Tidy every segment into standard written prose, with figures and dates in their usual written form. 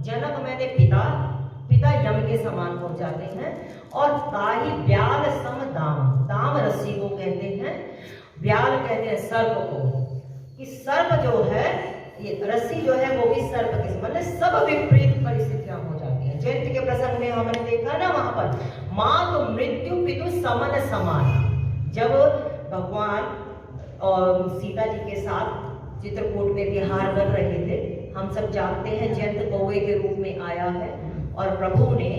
जनक मैंने पिता, पिता यम के समान हो जाते हैं। और ताही ब्याल सम दाम, दाम रस्सी को कहते हैं, ब्याल कहते हैं सर्प को। कि सर्प जो है, ये रस्सी जो है वो भी सर्प के मतलब सब विपरीत परिस्थितियां हो जाती हैं। जयंती के प्रसंग में हमने देखा ना, वहां पर माँ तो मृत्यु पितु समन समान। जब भगवान और सीता जी के साथ चित्रकूट में विहार कर रहे थे, हम सब जानते हैं जयंत कौवे के रूप में आया है। और प्रभु ने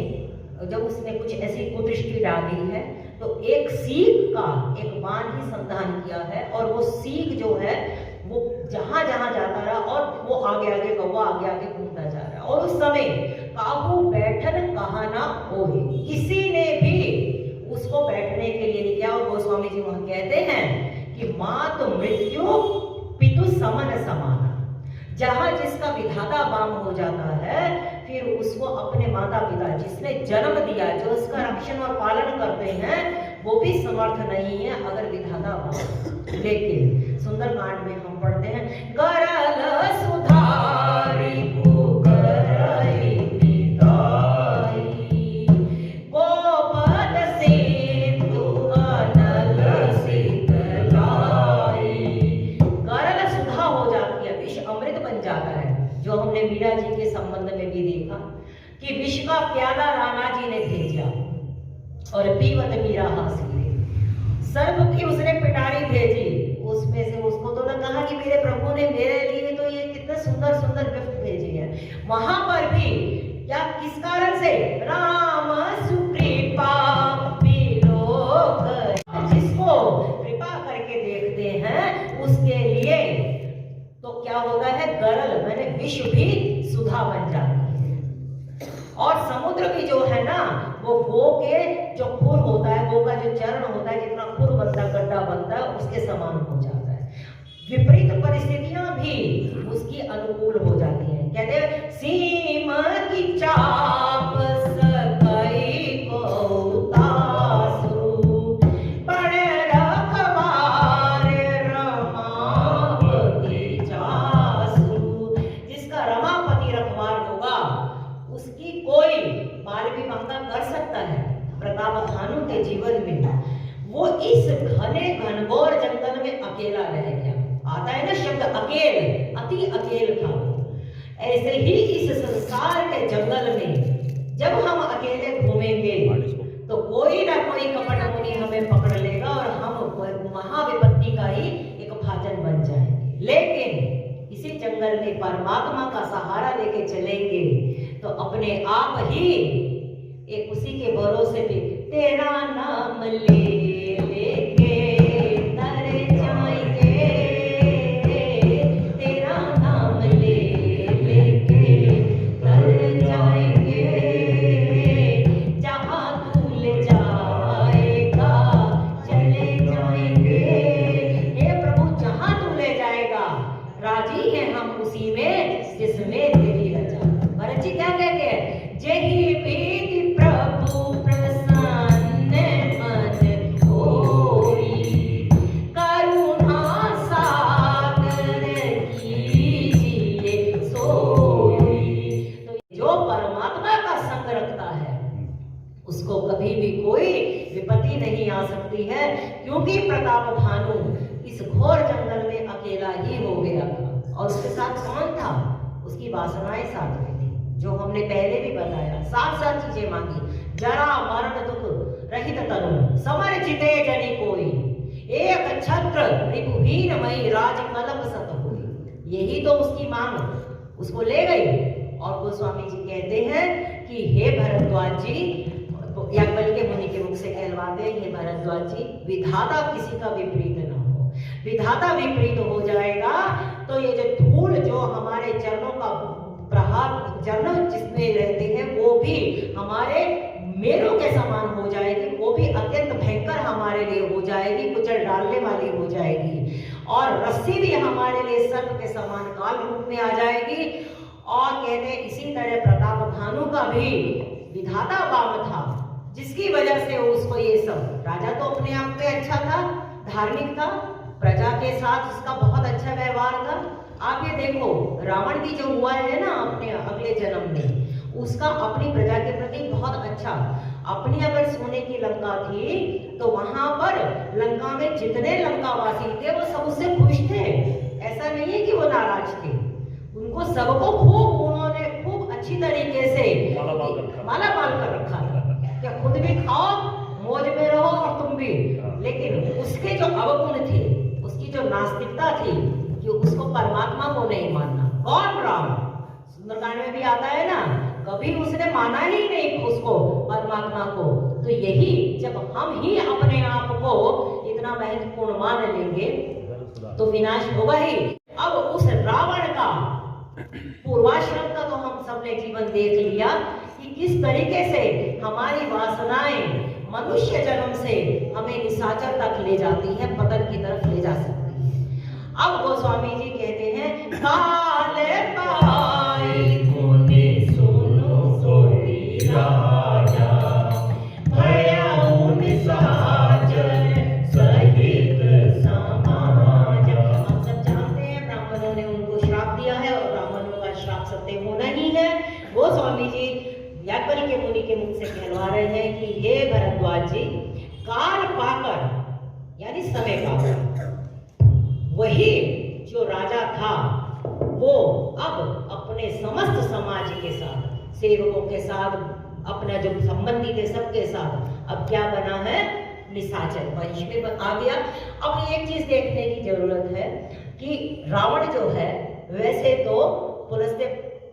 जब उसने कुछ ऐसी कुदृष्टि डाली है तो एक सीख का एक बाण ही संधान किया है। और वो सीख जो है वो जहां जहां जाता रहा और वो आगे आगे कौवा आगे आगे घूमता जा रहा। और उस समय काबू बैठन कहा ना ओहे, किसी ने भी उसको बैठने के लिए नहीं किया। और गोस्वामी जी वहां कहते हैं कि मात मृत्यु पितु समन समान। जहां जिसका विधाता वाम हो जाता है, फिर उसको अपने माता पिता जिसने जन्म दिया, जो उसका रक्षण और पालन करते हैं, वो भी समर्थ नहीं है अगर विधाता वाम। लेकिन सुंदरकांड में हम पढ़ते हैं गरल सुधारी पुकरई पिताई, गोपद सिंधु अनल शीतलाई। गरल सुधा हो जाती है, विष अमृत बन जाता है। जो हमने मीरा जी के संबंध में भी देखा कि विष का प्याला राणा जी ने भेजा और पीवत मीरा हासिले। सर्प की उसने पिटारी भेजी, उसमें से उसको तो न कहा कि मेरे प्रभु ने मेरे लिए तो ये कितने सुंदर सुंदर गिफ्ट भेजे हैं। वहां पर भी क्या, किस कारण से? राम सुकृपा विलोक, जिसको कृपा करके देखते हैं उसके लिए तो क्या होता है, गरल मैंने विष भी सुधा बन जाती है। और समुद्र भी जो है ना, वो गो के जो खुर होता है, गो का जो चरण होता है, जितना खुर बनता है, गड्ढा बनता है, उसके समान हो जाता है। विपरीत परिस्थितियां भी उसकी अनुकूल हो जाती हैं। कहते हैं सीमा की चाप सकई को तासु, पण रखवार रमापति चासु। जिसका रमापति रखवार होगा उसकी कोई बाल भी मंगा कर सकता है। प्रताप भानु के जीवन में वो इस घने घनघोर जंगल में अकेला रह गया। आता है ना शब्द अकेल, अति अकेल था। ऐसे ही इस संसार के जंगल में जब हम अकेले घूमेंगे तो कोई ना कोई कपट मुनि हमें पकड़ लेगा और हम महाविपत्ति का ही एक भाजन बन जाएंगे। लेकिन इसी जंगल में परमात्मा का सहारा लेके चलेंगे तो अपने आप ही एक उसी के भरोसे पे तेरा नाम ले लेके तर जाएंगे, तेरा नाम ले लेके तर जाएंगे, जहां तू ले जाएगा चले जाएंगे। हे प्रभु, जहां तू ले जाएगा राजी हैं हम उसी में जिसमें तेरी रजा। भरत जी क्या कहते हैं, जही बेटी प्रभु प्रसन्न मन होई, करुणा सागर कीजिए सोई। तो जो परमात्मा का संग रखता है उसको कभी भी कोई विपत्ति नहीं आ सकती है, क्योंकि प्रताप भानु इस घोर जंगल में अकेला ही हो गया था। और उसके साथ कौन था? उसकी वासनाएं साथ में थी, जो हमने पहले भी बताया। सात सात चीजें मांगी, जरा मरण दुख रहित तनु, समर चिते जनि कोई, एक छत्र रिपुहीन मई राज कलप सत होई। यही तो उसकी मांग उसको ले गई। और गोस्वामी जी कहते हैं कि हे भरद्वाज जी, याज्ञवल्क्य के मुनि के मुख से कहलवाते हैं, हे भरद्वाज जी, विधाता किसी का विपरीत न हो। विधाता विपरीत हो जाएगा तो ये जो धूल जो हमारे चरणों का प्रहार, चरण जिसमें रहते हैं, वो भी हमारे मेरू के समान हो जाएगी, वो भी अत्यंत भयंकर हमारे लिए हो जाएगी, कुचल डालने वाली हो जाएगी। और रस्सी भी हमारे लिए सर्प के समान काल रूप में आ जाएगी। और कहते हैं इसी तरह प्रताप भानु का भी विधाता वाम था, जिसकी वजह से उसको ये सब, राजा तो अपने आप में अच्छा था, धार्मिक था, प्रजा के साथ उसका बहुत अच्छा व्यवहार था। आप ये देखो रावण की जो हुआ है ना अपने अगले जन्म में, उसका अपनी प्रजा के प्रति बहुत अच्छा, अपनी अगर सोने की लंका थी तो वहां पर लंका में जितने लंकावासी थे वो सब उससे खुश थे। ऐसा नहीं है कि वो नाराज थे, उनको सबको उन्होंने खूब अच्छी तरीके से माला बाल कर रखा था, क्या खुद भी खाओ मौज में रहो और तुम भी। लेकिन उसके जो अवगुण थे, उसकी जो नास्तिकता थी कि उसको परमात्मा को नहीं मानना। कौन? राम। सुंदरकांड में भी आता है ना, कभी उसने माना ही नहीं उसको, परमात्मा को। तो यही जब हम ही अपने आप को इतना महत्वपूर्ण मान लेंगे तो विनाश होगा ही। अब उस रावण का पूर्वाश्रम का तो हम सबने जीवन देख लिया कि किस तरीके से हमारी वासनाएं मनुष्य जन्म से हमें निशाचर तक ले जाती है, पतन की तरफ ले जा सकती है। अब गोस्वामी जी कहते हैं, काले पाई मुनि सुनो सोई राजा, भयउ निशाचर सहित समाजा। हम सब जानते हैं ब्राह्मणों ने उनको श्राप दिया है और ब्राह्मणों का श्राप सत्य होना ही है। गोस्वामी जी याज्ञवल्क्य के मुनि के मुख से कहलवा रहे हैं कि हे भरद्वाज जी, काल पाकर यानी समय पाकर वही जो राजा था वो अब अपने समस्त समाज के साथ, सेवकों के साथ, अपना जो संबंधी थे सबके साथ अब क्या बना है? निशाचर वंश में आ गया। अब एक चीज देखने की जरूरत है कि रावण जो है वैसे तो पुलस्त्य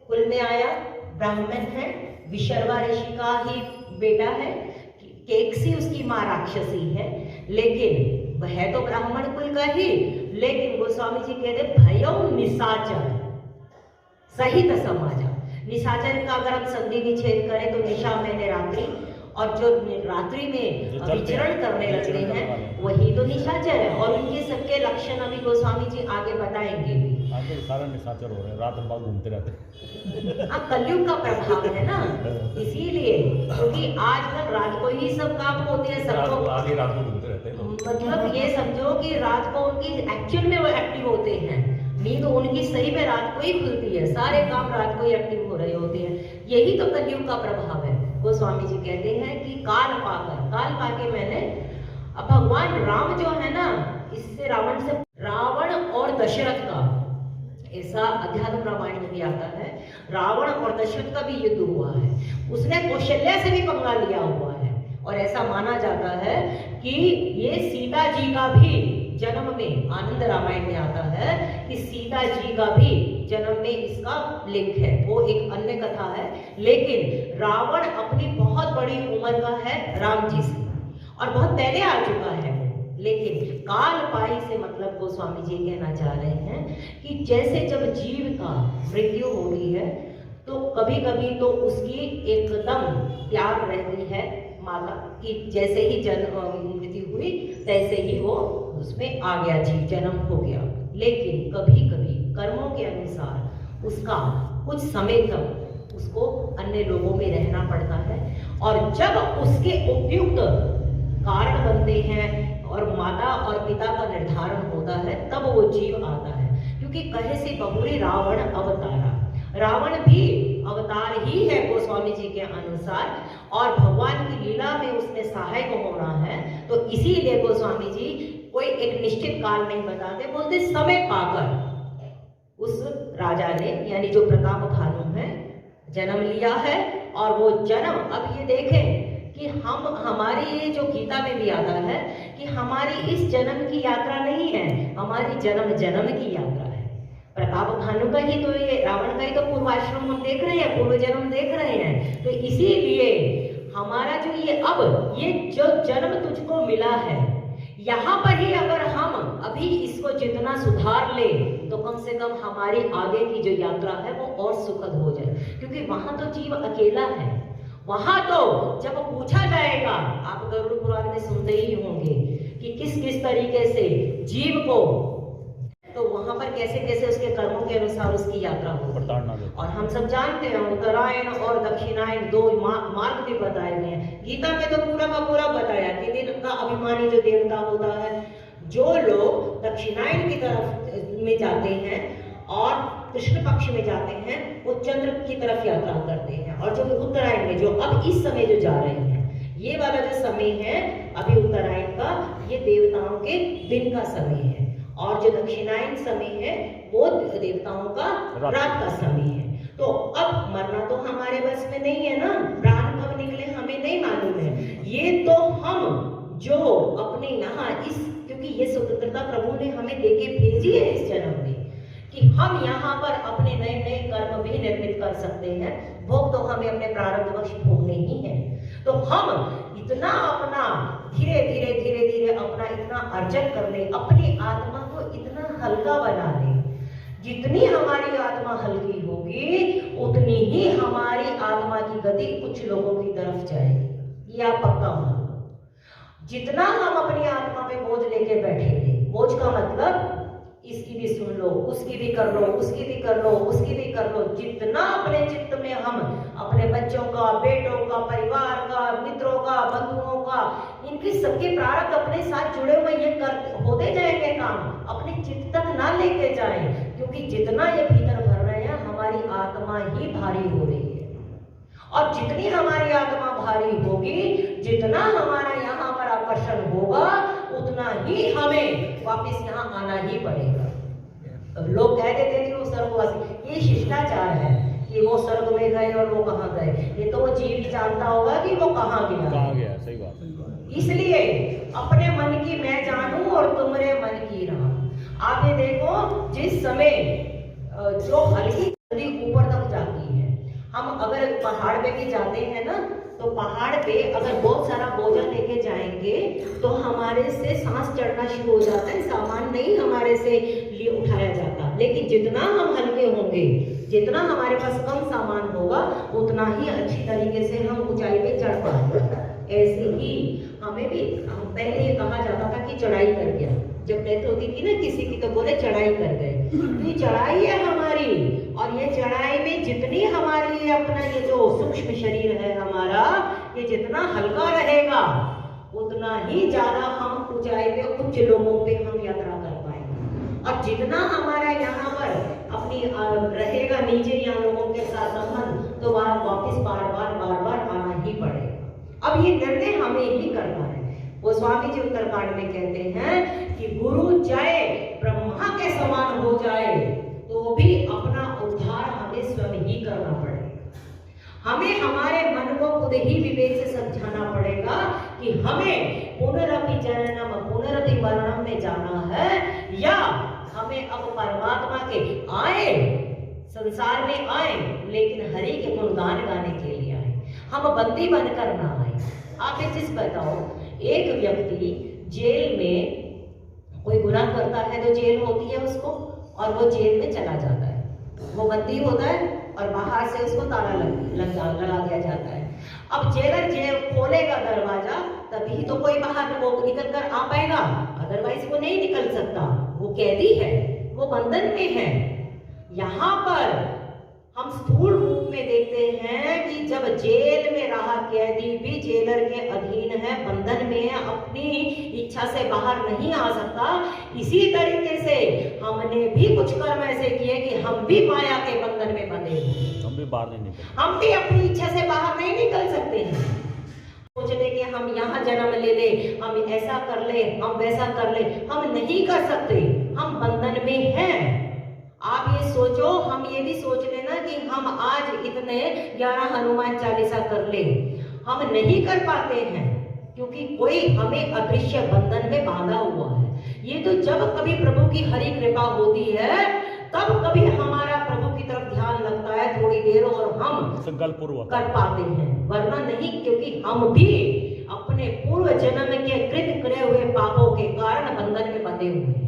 कुल में आया, ब्राह्मण है, विशर्वा ऋषि का ही बेटा है, केकसी उसकी माँ राक्षसी है, लेकिन वह तो ब्राह्मण कुल का ही। लेकिन गोस्वामी जी कहते भयउ निशाचर सहित समाजा। निशाचर का अगर हम संधि विच्छेद करें तो निशा मैंने रात्रि, और जो रात्रि में विचरण करने लगते हैं वही तो निशाचर है। और उनके सबके लक्षण अभी गोस्वामी जी आगे बताएंगे भी। सारा निशाचर हो रहे हैं, रात भर घूमते रहते हैं। अब कलयुग का प्रभाव है ना, इसीलिए, क्योंकि आजकल रात को ही सब काम होते हैं, सबको आधी रात को घूमते रहते हैं। मतलब ये समझो कि रात को उनकी एक्चुअल में वो एक्टिव होते हैं, नींद तो उनकी सही में रात को ही खुलती है, सारे काम रात को ही एक्टिव हो रहे होते हैं। यही तो कलयुग का प्रभाव है। गोस्वामी जी कहते हैं कि काल पाके मैंने, अब भगवान राम जो है ना, इससे रावण से, रावण और दशरथ का ऐसा अध्यात्म रामायण में भी आता है, रावण और दशरथ का भी युद्ध हुआ है। उसने कौशल्या से भी पंगा लिया हुआ है और ऐसा माना जाता है कि ये सीता जी का भी जन्म में, आनंद रामायण में आता है कि सीता जी का भी जन्म में इसका लिंक है, वो एक अन्य कथा है। लेकिन रावण अपनी बहुत बड़ी उम्र का है राम जी से और बहुत पहले आ चुका है। लेकिन काल पाई से मतलब गोस्वामी जी कहना चाह रहे हैं कि जैसे जब जीव का मृत्यु होती है तो कभी कभी तो उसकी एकदम त्याग रहती है माता की, जैसे ही मृत्यु हुई तैसे ही वो उसमें आ गया, जीव जन्म हो गया। लेकिन कभी कभी कर्मों के अनुसार उसका कुछ समय तक उसको अन्य लोगों में रहना पड़ता है, और जब उसके उपयुक्त कारण बनते हैं और माता और पिता का निर्धारण होता है तब वो जीव आता है। क्योंकि कहे से बहुरी रावण अवतारा, रावण भी अवतार ही है गोस्वामी जी के अनुसार, और भगवान की लीला में उसने सहायक होना है। तो इसीलिए गोस्वामी जी कोई एक निश्चित काल नहीं बताते, बोलते समय पाकर उस राजा ने, यानी जो प्रताप भानु है, जन्म लिया है। और वो जन्म, अब ये देखें कि हम, हमारी ये जो गीता में भी आता है कि हमारी इस जन्म की यात्रा नहीं है, हमारी जन्म जन्म की यात्रा है। प्रताप भानु का ही तो, ये रावण का ही तो पूर्वाश्रम हम देख रहे हैं, पूर्व जन्म देख रहे हैं। तो इसीलिए हमारा जो ये अब ये जो जन्म तुझको मिला है, यहाँ पर ही अगर हम अभी इसको जितना सुधार ले तो कम से कम हमारी आगे की जो यात्रा है वो और सुखद हो जाए। क्योंकि वहां तो जीव अकेला है, वहां तो जब पूछा जाएगा, आप गरुड़ पुराण में सुनते ही होंगे कि किस किस तरीके से जीव को, तो वहां पर कैसे कैसे उसके कर्मों के अनुसार उसकी यात्रा होगी। और हम सब जानते हैं उत्तरायण और दक्षिणायन दो मार्ग भी बताए गए हैं। गीता में तो पूरा का पूरा बताया कि दिन का अभिमानी जो देवता होता है, जो लोग दक्षिणायन की तरफ में जाते हैं और कृष्ण पक्ष में जाते हैं, वो चंद्र की तरफ यात्रा करते हैं, और और जो उत्तरायण में जो अब इस समय जो जा रहे हैं, ये वाला जो समय है अभी उत्तरायण का, ये देवताओं के दिन का समय है, और जो दक्षिणायन समय है वो देवताओं का रात का समय है। तो अब मरना तो हमारे बस में नहीं है ना, प्राण कब निकले हमें नहीं मालूम है। ये तो हम जो अपने यहाँ इस, क्योंकि ये स्वतंत्रता प्रभु ने हमें देके भेजी है इस जन्म में, कि हम यहाँ पर अपने नए नए कर्म भी निर्मित कर सकते हैं। भोग तो हमें अपने प्रारब्धवश भोगने ही है। तो हम इतना अपना धीरे धीरे धीरे धीरे अपना इतना अर्जन कर ले, अपनी आत्मा को इतना हल्का बना ले। जितनी हमारी आत्मा हल्की होगी उतनी ही हमारी आत्मा की गति कुछ लोगों की तरफ जाएगी, ये आप पक्का मान लो। जितना हम अपनी आत्मा पे बोझ लेके बैठेंगे, बोझ का मतलब इसकी भी सुन लो, उसकी भी कर लो, उसकी भी कर लो, उसकी भी कर लो, जितना अपने चित्त में हम अपने बच्चों का, बेटों का, परिवार का, मित्रों का, बंधुओं का, इनके सबके प्रारब्ध अपने साथ जुड़े हुए ये कर होते जाएंगे काम, अपने चित्त तक ना लेके जाएं, क्योंकि जितना ये भीतर भर रहे हैं हमारी आत्मा ही भारी हो रही है। और जितनी हमारी आत्मा भारी होगी, जितना हमारा यहाँ पर आकर्षण होगा, उतना ही हमें वापस यहाँ आना ही पड़ेगा। तो लोग कह देते थे वो स्वर्गवासी, ये शिष्टाचार है कि वो स्वर्ग में गए और वो कहाँ गए, ये तो वो जीव ही जानता होगा कि वो कहाँ गया। सही बात। इसलिए अपने मन की मैं जानूं और तुमरे मन की राह। आप ये देखो, जिस समय जो हल्की नदी ऊपर तक जाती है, हम अगर पहाड़ पे भी जाते हैं ना, तो पहाड़ पे अगर बहुत सारा बोझा लेके जाएंगे तो हमारे से सांस चढ़ना शुरू हो जाता है, सामान नहीं हमारे से लिए उठाया जाता। लेकिन जितना हम हल्के होंगे, जितना हमारे पास कम सामान होगा, उतना ही अच्छी तरीके से हम ऊंचाई पे चढ़ पाएंगे। ऐसे ही हमें भी, पहले ये कहा जाता था कि चढ़ाई कर गया, जब डेथ होती थी ना किसी की तो बोले चढ़ाई कर गए। तो ये चढ़ाई है हमारी, और ये चढ़ाई में जितनी हमारी ये अपना ये जो सूक्ष्म शरीर है हमारा, ये जितना हल्का रहेगा उतना ही ज्यादा हम ऊंचाई पे उच्च लोगों पे हम यात्रा कर पाएंगे। और जितना हमारा यहाँ पर अपनी रहेगा नीचे यहाँ लोगों के साथ संबंध, तो वह वापिस बार बार आना ही पड़ेगा। अब ये निर्णय हमें ही करना है। वो स्वामी जी उत्तरकांड में कहते हैं कि गुरु चाहे ब्रह्मा के समान हो जाए तो भी अपना उद्धार हमें स्वयं ही करना पड़ेगा। हमें हमारे मन को खुद ही विवेक से समझाना पड़ेगा कि हमें पुनरपि जननम पुनरपि मरणम में जाना है, या हमें अब परमात्मा के आए संसार में आए लेकिन हरि के गुणगान गाने के लिए आए, हम बंदी बनकर ना आए। आप एक चीज बताओ, एक व्यक्ति जेल में कोई गुनाह करता है तो जेल होती है उसको, और वो जेल में चला जाता है, वो बंदी होता है और बाहर से उसको ताला लगा दिया जाता है। अब जेलर जेल खोलेगा दरवाजा तभी तो कोई बाहर वो निकल कर आ पाएगा, अदरवाइज वो नहीं निकल सकता, वो कैदी है, वो बंधन में है। यहाँ पर हम स्थूल रूप में देखते हैं कि जब जेल में रहा कैदी भी जेलर के अधीन है, बंधन में है, अपनी इच्छा से बाहर नहीं आ सकता। इसी तरीके से हमने भी कुछ कर्म ऐसे किए कि हम भी माया के बंधन में बंधे, हम भी बाहर नहीं निकल, हम भी अपनी इच्छा से बाहर नहीं निकल सकते हैं। सोचने कि हम यहाँ जन्म ले ले, हम ऐसा कर ले, हम वैसा कर ले, हम नहीं कर सकते, हम बंधन में हैं। आप ये सोचो, हम ये भी सोच लेना कि हम आज इतने 11 हनुमान चालीसा कर ले, हम नहीं कर पाते हैं क्योंकि कोई हमें अदृश्य बंधन में बांधा हुआ है। ये तो जब कभी प्रभु की हरि कृपा होती है तब कभी हमारा प्रभु की तरफ ध्यान लगता है थोड़ी देर और हम संकल्प पूर्वक कर पाते हैं, वरना नहीं, क्योंकि हम भी अपने पूर्व जन्म के कृत करे हुए पापों के कारण बंधन में बंधे हुए हैं।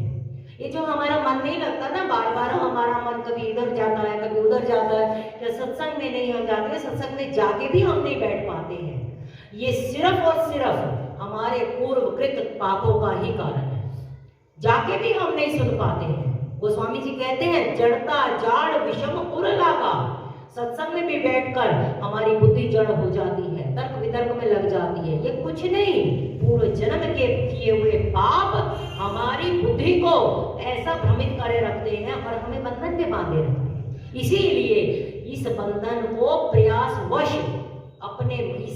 ये जो हमारा मन नहीं लगता ना, बार बार हमारा मन कभी इधर जाता है कभी उधर जाता है, या सत्संग में नहीं हम जाते, सत्संग में जाके भी हम नहीं बैठ पाते हैं, ये सिर्फ और सिर्फ हमारे पूर्वकृत पापों का ही कारण है। जाके भी हम नहीं सुन पाते हैं। गोस्वामी जी कहते हैं जड़ता जाड़ विषम उर लागा, सत्संग में भी बैठकर हमारी बुद्धि जड़ हो जाती है, तर्क वितर्क में लग जाती है। ये कुछ नहीं, पूर्व जन्म के किए हुए पाप हमारी बुद्धि को ऐसा भ्रमित करे रखते हैं और हमें बंधन में बांधे रखते हैं। इसीलिए इस बंधन को प्रयासवश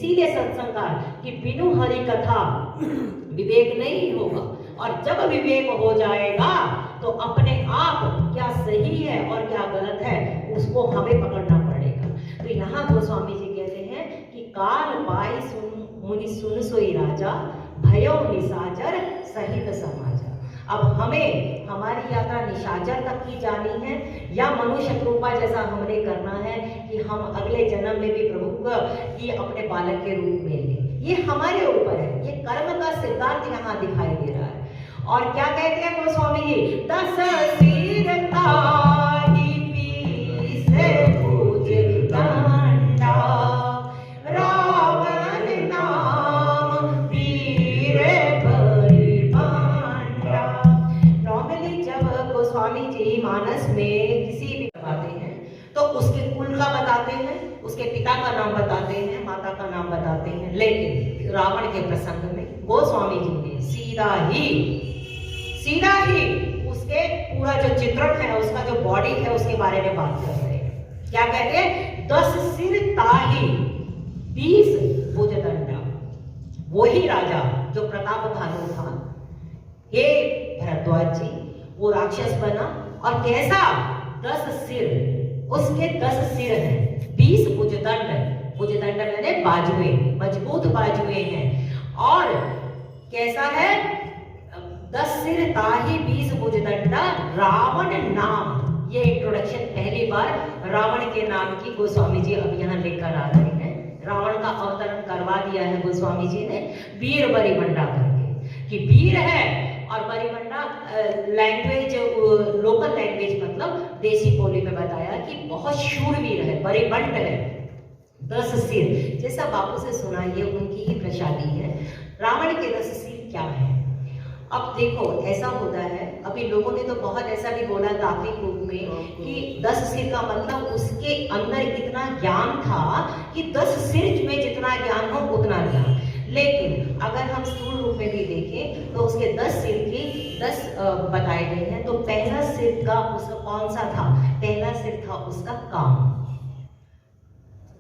इसीलिए सत्संग का कि बिनु हरि कथा विवेक नहीं होगा, और जब विवेक हो जाएगा तो अपने आप क्या सही है और क्या गलत है उसको हमें पकड़ना पड़ेगा। तो यहाँ गोस्वामी जी कहते हैं कि काल पाई मुनि सुन सोई राजा, भयो निशाचर सहित समाजा। अब हमें हमारी यात्रा निशाचर तक की जानी है या मनुष्य रूपा जैसा हमने करना है कि हम अगले जन्म में भी प्रभु को ही अपने बालक के रूप में लें, ये हमारे ऊपर है। ये कर्म का सिद्धांत यहाँ दिखाई दे रहा है। और क्या कहते हैं गोस्वामी जी, दस सिर ताहि पीसे भुज दंडा, रावण नाम वीर परिपांडा। नॉर्मली जब गोस्वामी जी मानस में किसी भी बताते हैं तो उसके कुल का बताते हैं, उसके पिता का नाम बताते हैं, माता का नाम बताते हैं, लेकिन रावण के प्रसंग में गोस्वामी जी ने सीधा ही उसके पूरा जो चित्रण है, उसका जो बॉडी है उसके बारे में बात कर रहे हैं। क्या कहते हैं, 10 सिर ताहि 20 भुज दंडा। वही राजा जो प्रताप भानु था, हे भरद्वाज जी, वो राक्षस बना और कैसा 10 सिर, उसके 10 सिर हैं, 20 भुजदंड, भुजदंड मैंने बाजुए, मजबूत बाजुए हैं। और कैसा है, 10 सिर ताहि 20 भुजदंडा, रावण नाम। ये इंट्रोडक्शन पहली बार रावण के नाम की गोस्वामी जी अब यहाँ लेकर आ रहे हैं। रावण का अवतरण करवा दिया है गोस्वामी जी ने वीर बरिबंडा करके, कि वीर है और बरिबंडा लैंग्वेज, लोकल लैंग्वेज मतलब देसी बोली में बताया कि बहुत शूरवीर है, बरिबंड है। 10 सिर जैसा बापू से सुना, ये उनकी ही प्रसादी है। रावण के 10 सिर क्या है? अब देखो ऐसा होता है, अभी लोगों ने तो बहुत ऐसा भी बोला तात्विक रूप में कि 10 सिर का मतलब उसके अंदर इतना ज्ञान था कि 10 सिर में जितना ज्ञान हो उतना ज्ञान। लेकिन अगर हम स्थूल रूप में भी देखें तो उसके 10 सिर की 10 बताए गए हैं। तो पहला सिर का उसका कौन सा था? पहला सिर था उसका काम।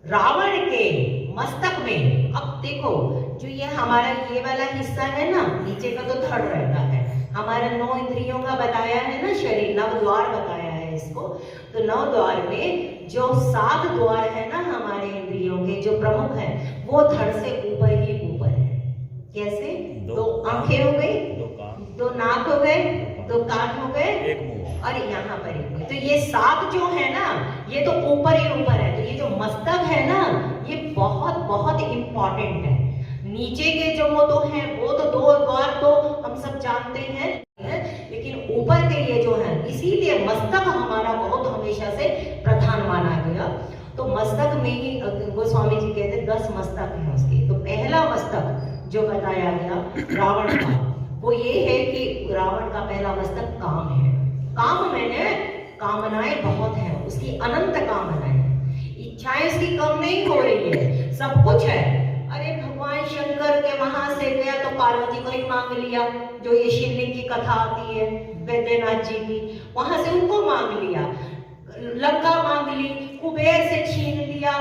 रावण के मस्तक में, अब देखो जो ये हमारा ये वाला हिस्सा है ना, नीचे का तो धड़ रहता है, हमारा 9 इंद्रियों का बताया है ना, शरीर 9 द्वार बताया है इसको। तो 9 द्वार में जो 7 द्वार है ना हमारे इंद्रियों के जो प्रमुख है, वो धड़ से ऊपर ही ऊपर है। कैसे? 2 आंखें हो गई, 2 नाक हो गए, 2 कान हो गए, 1 मुंह, और यहाँ पर ही। तो ये 7 जो है ना, ये तो ऊपर ही ऊपर है। तो ये जो मस्तक है ना, ये बहुत बहुत इंपॉर्टेंट है। नीचे के जो वो तो हैं, वो तो 2 द्वार तो हम सब जानते हैं, लेकिन ऊपर के ये जो है, इसीलिए मस्तक हमारा बहुत हमेशा से प्रधान माना गया। तो मस्तक में ही गोस्वामी जी कहते हैं 10 मस्तक हैं उसके। तो पहला मस्तक जो बताया गया रावण का, वो ये है कि रावण का पहला मस्तक काम है। काम मैंने कामनाएं बहुत हैं, उसकी अनंत कामनाएं, इच्छाएं उसकी कम नहीं हो रही है, सब कुछ है। अरे भगवान शंकर के वहां से गया तो पार्वती को ही मांग लिया, जो ये शिवलिंग की कथा आती है वैद्यनाथ जी की, वहां से उनको मांग लिया, लंका मांग ली, कुबेर से छीन लिया,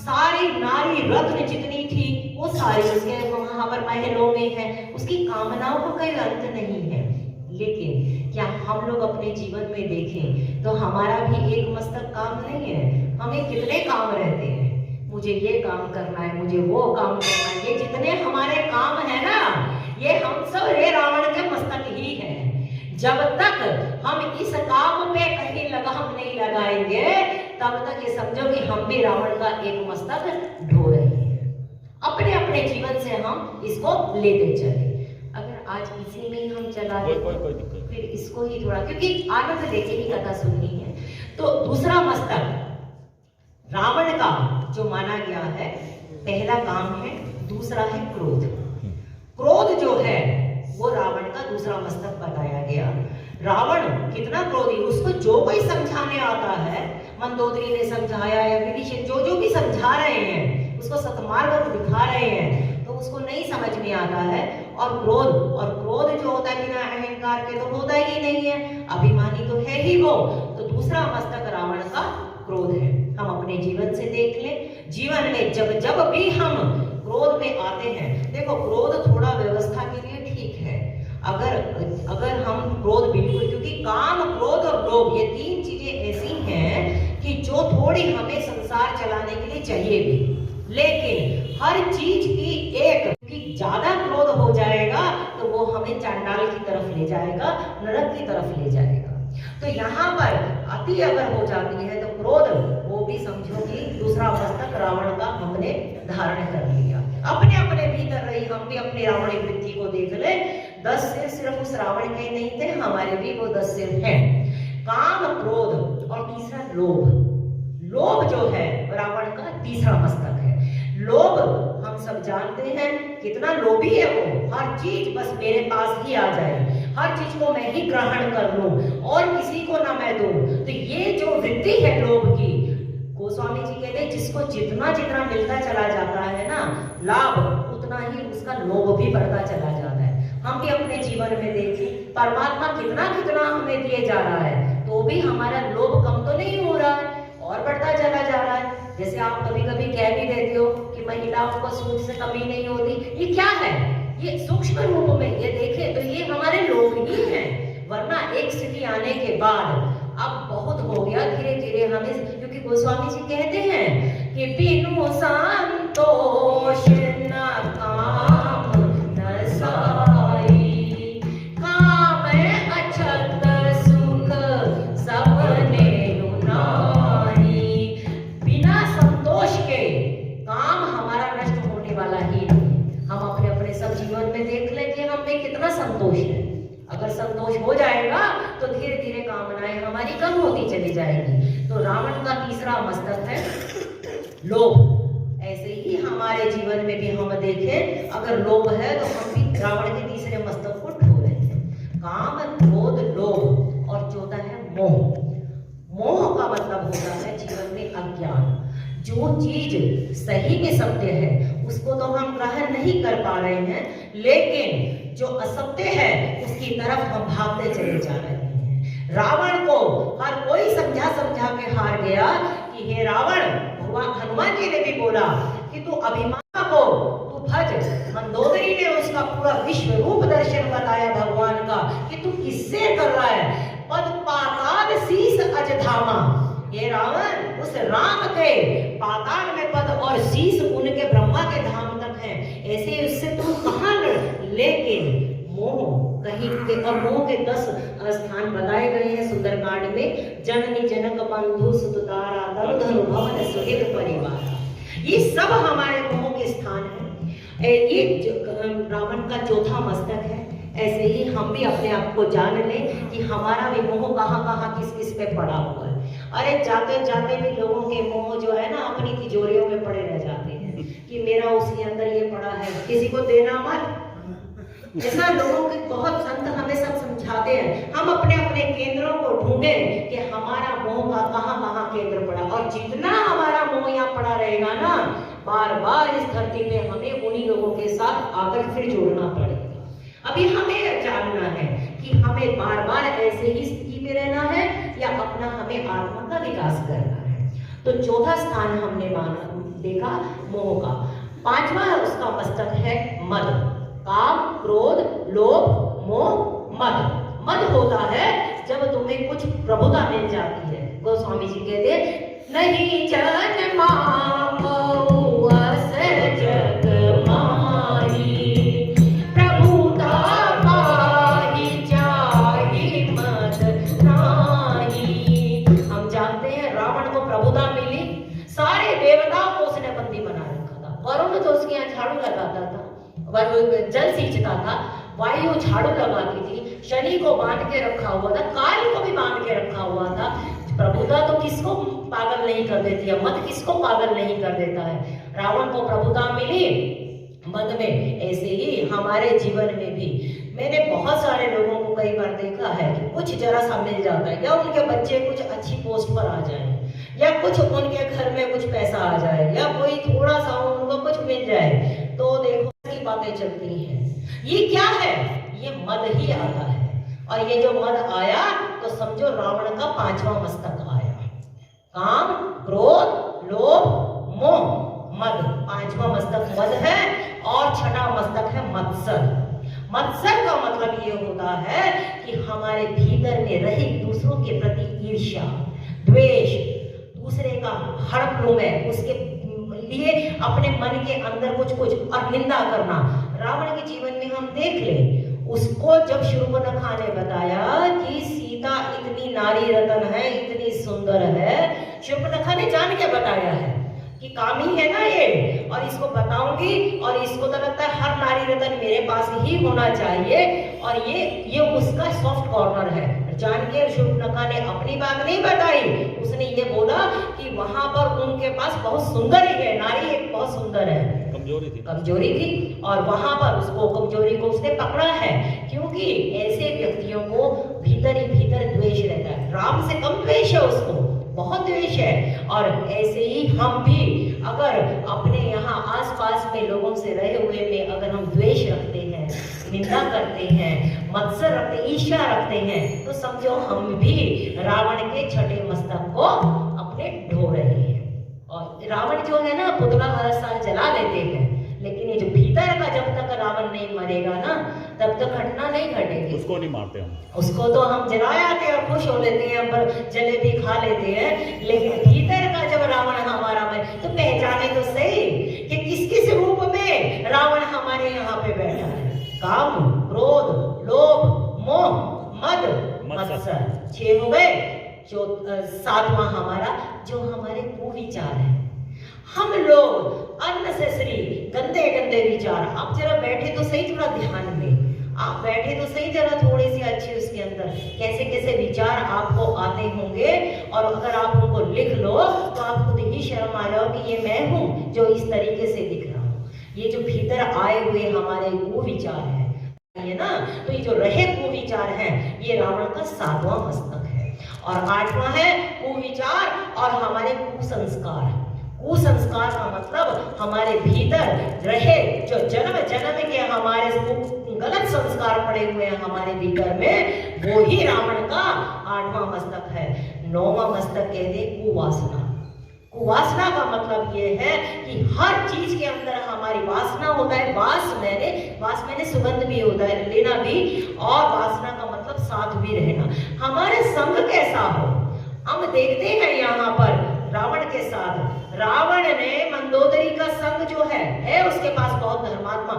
सारी नारी रत्न जितनी थी वो सारी उसके वहां पर महलों में है, उसकी कामनाओं का कोई अंत नहीं है। लेकिन क्या हम लोग अपने जीवन में देखें तो हमारा भी एक मस्तक काम नहीं है, हमें कितने काम रहते हैं। मुझे ये काम करना है, मुझे वो काम करना है, ये जितने हमारे काम है ना, ये हम सब ये रावण के मस्तक ही है। जब तक हम इस काम पे कहीं लगाम नहीं लगाएंगे, तब तक ये समझो कि हम भी रावण का एक मस्तक ढो रहे हैं। अपने अपने जीवन से हम इसको लेते चले। अगर आज इसी में ही हम चला दें, फिर इसको ही थोड़ा, क्योंकि आनंद लेके ही कथा सुननी है। तो दूसरा मस्तक रावण का जो माना गया है, पहला काम है, दूसरा है क्रोध। क्रोध जो है वो रावण का दूसरा मस्तक बताया गया। रावण कितना क्रोधी, उसको जो कोई समझाने आता है, मंदोदरी ने समझाया या विभीषण जो भी समझा रहे हैं, उसको सतमार्ग दिखा रहे हैं, तो उसको नहीं समझ में आता है। और क्रोध जो होता है बिना अहंकार के तो होता ही नहीं है, अभिमानी तो है ही वो। तो दूसरा मस्तक रावण का क्रोध है। हम अपने जीवन से देख लें, जीवन में जब जब भी हम क्रोध में आते हैं। देखो क्रोध थोड़ा व्यवस्था के लिए ठीक है, अगर हम क्रोध बिल्कुल, क्योंकि काम, क्रोध और लोभ ये तीन चीजें ऐसी हैं कि जो थोड़ी हमें संसार चलाने के लिए चाहिए भी, लेकिन हर चीज की एक, क्योंकि ज्यादा क्रोध हो जाएगा तो वो हमें चांडाल की तरफ ले जाएगा, नरक की तरफ ले जाएगा। तो यहाँ पर अति अगर हो जाती है तो क्रोध, वो भी समझो कि दूसरा मस्तक रावण का हमने धारण कर लिया। अपने अपने भीतर रही, हम भी अपनी रावणी वृत्ति को देख ले। 10 सिर सिर्फ उस रावण के नहीं थे, हमारे भी वो 10 सिर हैं। काम, क्रोध और तीसरा लोभ। लोभ जो है रावण का तीसरा मस्तक है। लोभ हम सब जानते हैं कितना लोभी है वो, हर चीज बस मेरे पास ही आ जाए, हर चीज को मैं ही ग्रहण कर लूं और किसी को ना मैं दूं। तो ये जो वृत्ति है लोभ की, गोस्वामी जी कहते हैं जिसको जितना जितना मिलता चला जाता है ना लाभ, उतना ही उसका लोभ भी बढ़ता चला जाता है। हम भी अपने जीवन में देखें, परमात्मा कितना कितना हमें दिए जा रहा है, तो भी हमारा लोभ कम तो नहीं हो रहा है और बढ़ता चला जा रहा है। जैसे आप कभी कभी कह भी देते हो कि महिलाओं को सूट से कमी नहीं होती, ये क्या है? ये सूक्ष्म रूप में ये देखें तो ये हमारे लोग ही हैं, वरना एक स्थिति आने के बाद अब बहुत हो गया, धीरे धीरे हमें, क्योंकि गोस्वामी जी कहते हैं कि बिनु संतोष न काम न साई, काम अछत सुख सबने नाई। बिना संतोष के काम हमारा नष्ट होने वाला ही नहीं। हम अपने अपने सब जीवन में देख लें कि हम में कितना संतोष है। अगर संतोष हो जाएगा तो धीरे धीरे कामनाएं हमारी कम होती चली जाएगी। तो रावण का तीसरा मस्तक है लोभ। ऐसे ही हमारे जीवन में भी हम देखें, अगर लोभ है तो हम भी रावण के तीसरे मस्तक को ढो रहे हैं। काम, क्रोध, लोभ और चौथा है मोह। मोह का मतलब होता है जीवन में अज्ञान। जो चीज सही में सत्य है उसको तो हम ग्रहण नहीं कर पा रहे हैं, लेकिन जो असत्य है उसकी तरफ हम भागते चले जा रहे हैं। रावण को हर कोई समझा समझा के हार गया कि हे रावण, भगवान हनुमान जी ने भी बोला कि तू अभिमान को तू भज। मंदोदरी ने उसका पूरा विश्व रूप दर्शन बताया भगवान का कि तू किससे कर रहा है। पद पाताल शीस अजधामा। ये रावण उस राम के पाताल में पद और शीस उनके ब्रह्मा के धाम तक है, ऐसे उससे तुम कहां लड़। लेकिन मोह कहीं के, और मोह के 10 स्थान बताए गए हैं सुंदरकांड में। जननी जनक बंधु सुततारा तनु धनु भवन सुहित परिवार, ये सब हमारे मोह के स्थान है। ये रावण का चौथा मस्तक है। ऐसे ही हम भी अपने आप को जान लें कि हमारा भी मोह कहाँ कहाँ किस किस पे पड़ा हुआ है। अरे जाते जाते भी लोगों के मोह जो है ना अपनी तिजोरियों में पड़े रह जाते हैं कि मेरा उसके अंदर ये पड़ा है, किसी को देना मत। ऐसा लोगों के बहुत संत हमें सब समझाते हैं। हम अपने अपने केंद्रों को ढूंढें कि हमारा मोह का कहाँ कहाँ केंद्र पड़ा, और जितना हमारा मोह यहाँ पड़ा रहेगा ना, बार बार इस धरती पे हमें उन्हीं लोगों के साथ आकर फिर जोड़ना पड़ेगा। अभी हमें जानना है कि हमें बार बार ऐसे ही स्थिति में रहना है या अपना हमें आत्मा का विकास करना है। तो चौथा स्थान हमने देखा मोह का। पांचवा उसका मस्तक है मद। काम, क्रोध, लोभ, मोह, मद। मद होता है जब तुम्हें कुछ प्रभुता मिल जाती है। गोस्वामी जी कहते हैं नहीं जन मास जग माही, प्रभुता पाई जाहि मद नाही। हम जानते हैं रावण को प्रभुता मिली, सारे देवताओं को उसने बंदी बना रखा था। वरुण तो उसके यहाँ झाड़ू लगाता था, जल सींचता था, वायु झाड़ू लगाती थी, शनि को बांध के रखा हुआ था, काल को भी बांध के रखा हुआ था। प्रभुता तो किसको पागल नहीं कर देती है, मद किसको पागल नहीं कर देता है। रावण को प्रभुता मिली मद में। ऐसे ही हमारे जीवन में भी मैंने बहुत सारे लोगों को कई बार देखा है कि कुछ जरा सा मिल जाता है, या उनके बच्चे कुछ अच्छी पोस्ट पर आ जाए, या कुछ उनके घर में कुछ पैसा आ जाए, या कोई थोड़ा सा उनको कुछ मिल जाए, तो देखो की बातें चलती हैं। ये क्या है? ये मद ही आता है। और ये जो मद आया तो समझो रावण का पांचवा मस्तक आया। काम, क्रोध, लोभ, मोह, मद। पांचवा मस्तक मद है और छठा मस्तक है मत्सर। मत्सर का मतलब ये होता है कि हमारे भीतर में रही दूसरों के प्रति ईर्ष्या, द्वेष, दूसरे का हड़प में उसके लिए अपने मन के अंदर कुछ और निंदा करना। रावण के जीवन में हम देख ले, उसको जब शूर्पणखा ने बताया कि सीता इतनी नारी रतन है, इतनी सुंदर है, शूर्पणखा ने जान के बताया है कि कामी है ना ये, और इसको बताऊंगी, और इसको तो लगता है हर नारी रतन मेरे पास ही होना चाहिए, और ये उसका सॉफ्ट कॉर्नर है। जान के शूर्पणखा ने अपनी बात नहीं बताई, उसने ये बोला कि वहां पर उनके पास बहुत सुंदर ही है, नारी एक बहुत सुंदर है, कमजोरी थी, और वहां पर उसको कमजोरी को उसने पकड़ा है, क्योंकि ऐसे व्यक्तियों को भीतर ही भीतर द्वेष रहता है। राम से कम द्वेष है उसको, बहुत द्वेष है। और ऐसे ही हम भी अगर अपने यहाँ आसपास में लोगों से रहे हुए में अगर हम द्वेष रखते हैं, निंदा करते हैं, मत्सर रखते, ईर्ष्या रखते हैं, तो समझो हम भी रावण के छठे मस्तक को अपने ढो रहे हैं। और रावण जो है ना, पुतला हर साल जला लेते हैं, लेकिन ये जो भीतर का जब तक रावण नहीं मरेगा ना, तब तक घटना नहीं घटेगी। उसको नहीं मारते हम, उसको तो हम जला आते हैं और खुश हो लेते हैं, जलेबी खा लेते हैं, लेकिन भीतर का जब रावण हमारा मरे तो पहचाने तो सही कि किस किस रूप में रावण हमारे यहाँ पे बैठा है। काम, क्रोध, लोभ, मोह, मद, मत्सर, 6 हो गए। जो 7वां हमारा जो हमारे कुविचार है। हम लोग अननेसेसरी गंदे गंदे विचार, आप जरा बैठे तो सही, थोड़ा ध्यान में आप बैठे तो सही, जरा थोड़ी सी अच्छी उसके अंदर कैसे कैसे विचार आपको आते होंगे, और अगर आप उनको लिख लो तो आप खुद ही शर्म आ जाओ कि ये मैं हूँ जो इस तरीके से लिख रहा हूँ। ये जो भीतर आए हुए हमारे कुविचार है, ये ना, तो ये जो रहे कुविचार है, ये रावण का 7वां मस्तक है। और 8वां है कुविचार और हमारे कुसंस्कार। कुसंस्कार का मतलब हमारे भीतर रहे जो जन्म जन्म के हमारे गलत संस्कार पड़े हुए हैं हमारे भीतर में, वो ही रावण का 8वां मस्तक है। 9वां मस्तक कहते कुवासना। कुवासना का मतलब ये है कि हर चीज के अंदर हमारी वासना होता है। वास मैंने सुगंध भी होता है, लेना भी, और वासना का मतलब साथ भी रहना। हमारे संग कैसा हो, हम देखते हैं यहाँ पर रावण के साथ, रावण ने मंदोदरी का संग जो है उसके पास बहुत धर्मात्मा।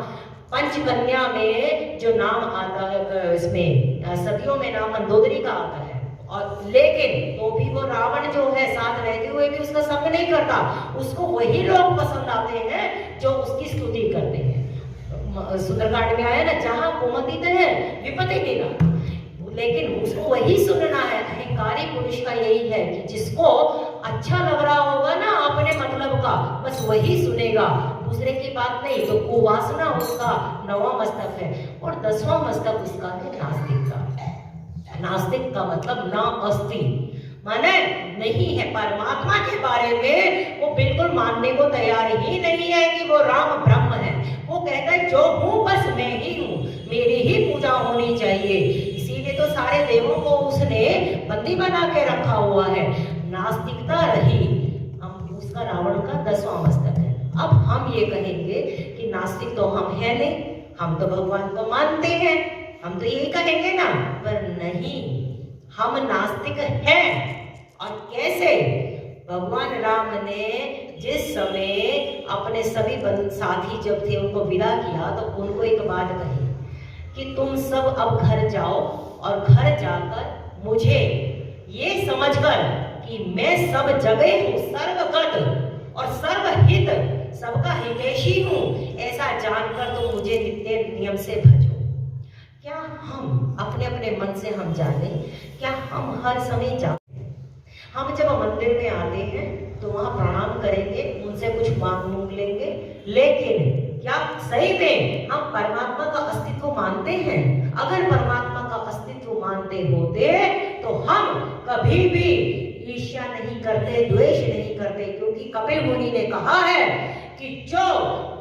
पंचकन्या में जो नाम आता है, इसमें सतियों में नाम मंदोदरी का आता है, और लेकिन तो भी वो रावण जो है साथ रहते हुए भी उसका संग नहीं करता। उसको वही लोग पसंद आते हैं जो उसकी स्तुति करते हैं। सुंदरकांड में आया ना, जहां कुमंदित है विपत्ति देना, लेकिन उसको वही सुनना है। अहंकारी पुरुष का यही है कि जिसको अच्छा लग रहा होगा ना अपने मतलब का, बस वही सुनेगा, दूसरे की बात नहीं। तो कुवासना उसका 9वां मस्तक है। और 10वां मस्तक उसका है नास्तिकता। नास्तिक का मतलब ना अस्ति, माने नहीं है, परमात्मा के बारे में वो बिल्कुल मानने को तैयार ही नहीं है कि वो राम ब्रह्म है। वो कहता है जो हूं बस मैं ही हूं, मेरी ही पूजा होनी चाहिए। इसीलिए तो सारे देवों को उसने बंदी बना के रखा हुआ है। नास्तिकता रही, हम उसका रावण का 10वां मस्तक है। अब हम ये कहेंगे कि नास्तिक तो हम है नहीं, हम तो भगवान को मानते हैं, हम तो यही कहेंगे ना, पर नहीं, हम नास्तिक हैं। और कैसे? भगवान राम ने जिस समय अपने सभी साथी जब थे उनको विदा किया, तो उनको एक बात कही कि तुम सब अब घर जाओ, और घर जाकर मुझे ये समझकर कि मैं सब जगह हूँ, सर्वगत और सर्वहित, सबका हितैषी हूँ, ऐसा जानकर तुम मुझे नित्य नियम से भजो। क्या हम अपने अपने मन से हम जाने? क्या हम हर समय जाते? हम जब मंदिर में आते हैं तो वहां प्रणाम करेंगे, उनसे कुछ मांग लेंगे, लेकिन क्या सही में हम परमात्मा का अस्तित्व मानते हैं? अगर परमात्मा का अस्तित्व मानते होते तो हम कभी भी ईर्ष्या नहीं करते, द्वेष नहीं करते, क्योंकि कपिल मुनि ने कहा है कि जो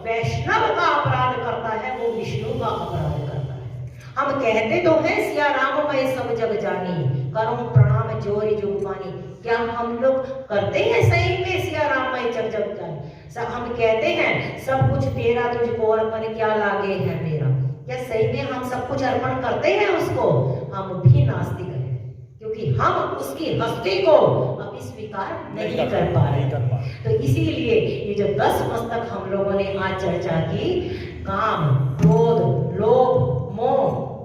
वैष्णव का अपराध करता है वो विष्णु का अपराध करता है। हम कहते तो हैं सिया राम मैं सब जग जानी, करूं प्रणाम जोरी जुग पानी। क्या हम लोग करते हैं सही में सिया राम मैं जग जग जानी? सब हम कहते हैं सब कुछ तेरा, तुझको अर्पण क्या लागे है मेरा। क्या सही में हम सब कुछ अर्पण करते हैं उसको? हम भी नास्तिक हैं, क्योंकि हम उसकी हस्ती को अभी स्वीकार नहीं कर पा रहे। तो इसीलिए ये जो 10 मस्तक हम लोगों ने आज चर्चा की, काम, क्रोध, लोभ, मोह,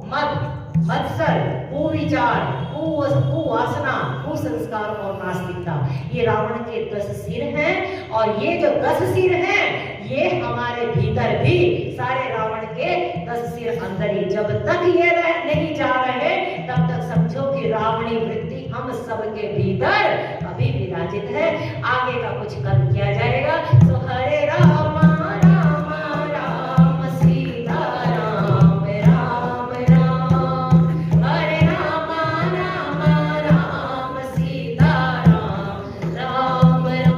मद, मत्सर, कुविचार, कुवासना, कुसंस्कार और नास्तिकता, ये रावण के 10 सिर हैं। और ये जो 10 सिर हैं ये हमारे भीतर भी सारे रावण के 10 सिर अंदर ही, जब तक ये नहीं जा रहे तब तक समझो कि रावणी वृत्ति हम सबके भीतर अभी विराजित है। आगे का कुछ कल